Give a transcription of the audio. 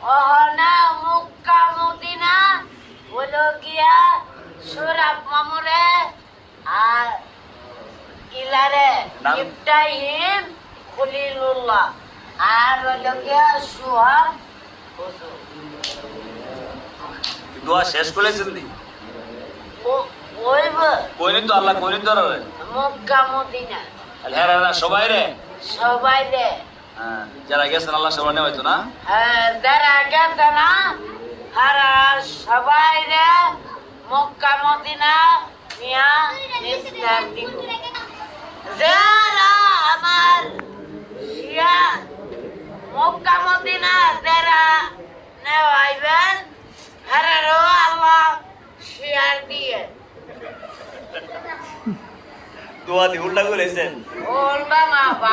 Ahana Mecca Medina হলো গিয়া সুরাব মামুরে আর ইলারে ইব্রাহিম খলিলুল্লাহ আর হলো গিয়া সুহাব হুজুর দোয়া শেষ করেছেন দি ওইব কইনি তো আল্লাহ কইনি তো রে মক্কা মদিনা হ্যাঁ সবাই রে সবাই রে হ্যাঁ যারা গেছেন আল্লাহ সবাই নেই হয়তো না যারা গেছে না আর সবাই রে মক্কা মদিনা মিয়া ইসলাম দিব যারা আমার শিয়া মক্কা মদিনা যারা নেওয়াইবেন হারারও আল্লাহ শিয়ার দিয়ে দোয়া দি উল্টা করেছেন ওলবা মা